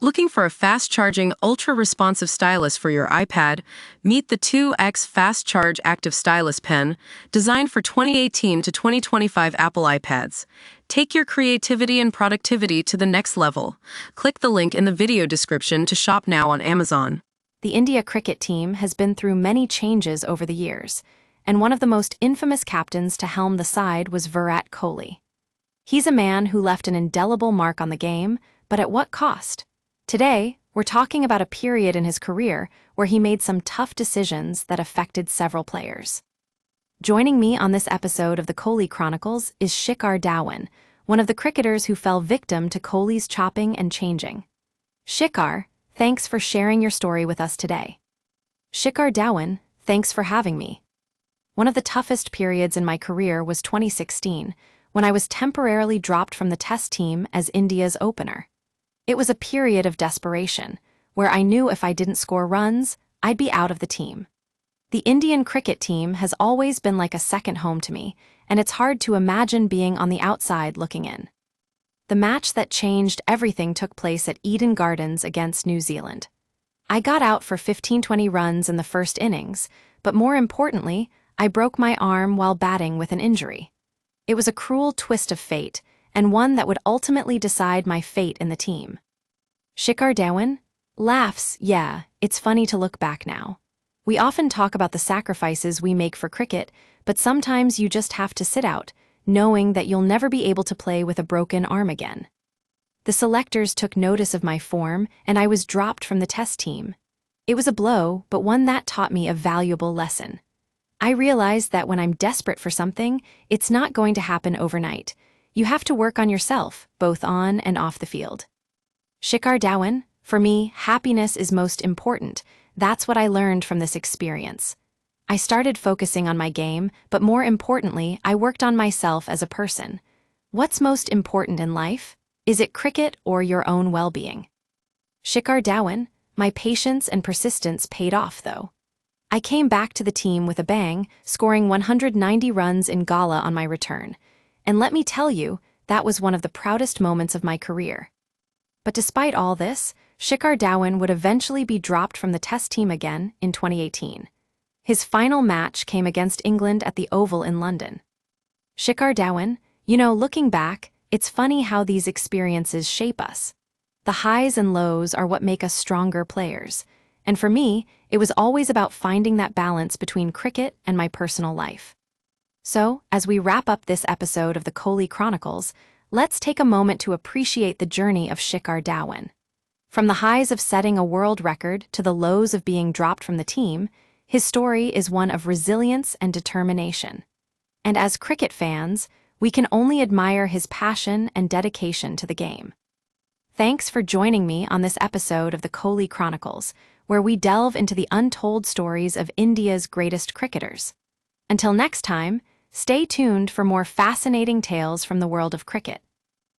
Looking for a fast-charging, ultra-responsive stylus for your iPad? Meet the 2X Fast Charge Active Stylus Pen, designed for 2018 to 2025 Apple iPads. Take your creativity and productivity to the next level. Click the link in the video description to shop now on Amazon. The India cricket team has been through many changes over the years, and one of the most infamous captains to helm the side was Virat Kohli. He's a man who left an indelible mark on the game, but at what cost? Today, we're talking about a period in his career where he made some tough decisions that affected several players. Joining me on this episode of the Kohli Chronicles is Shikhar Dhawan, one of the cricketers who fell victim to Kohli's chopping and changing. Shikhar, thanks for sharing your story with us today. Shikhar Dhawan, thanks for having me. One of the toughest periods in my career was 2016, when I was temporarily dropped from the Test team as India's opener. It was a period of desperation, where I knew if I didn't score runs, I'd be out of the team. The Indian cricket team has always been like a second home to me, and it's hard to imagine being on the outside looking in. The match that changed everything took place at Eden Gardens against New Zealand. I got out for 15-20 runs in the first innings, but more importantly, I broke my arm while batting with an injury. It was a cruel twist of fate, and one that would ultimately decide my fate in the team. Shikhar Dhawan laughs. Yeah, it's funny to look back now. We often talk about the sacrifices we make for cricket, but sometimes you just have to sit out, knowing that you'll never be able to play with a broken arm again. The selectors took notice of my form, and I was dropped from the Test team. It was a blow, but one that taught me a valuable lesson. I realized that when I'm desperate for something, it's not going to happen overnight. You have to work on yourself, both on and off the field. Shikhar Dhawan, for me, happiness is most important. That's what I learned from this experience. I started focusing on my game, but more importantly, I worked on myself as a person. What's most important in life? Is it cricket or your own well-being? Shikhar Dhawan, my patience and persistence paid off, though. I came back to the team with a bang, scoring 190 runs in Gala on my return. And let me tell you, that was one of the proudest moments of my career. But despite all this, Shikhar Dhawan would eventually be dropped from the Test team again in 2018. His final match came against England at the Oval in London. Shikhar Dhawan, looking back, it's funny how these experiences shape us. The highs and lows are what make us stronger players. And for me, it was always about finding that balance between cricket and my personal life. So, as we wrap up this episode of the Kohli Chronicles, let's take a moment to appreciate the journey of Shikhar Dhawan. From the highs of setting a world record to the lows of being dropped from the team, his story is one of resilience and determination. And as cricket fans, we can only admire his passion and dedication to the game. Thanks for joining me on this episode of the Kohli Chronicles, where we delve into the untold stories of India's greatest cricketers. Until next time, stay tuned for more fascinating tales from the world of cricket.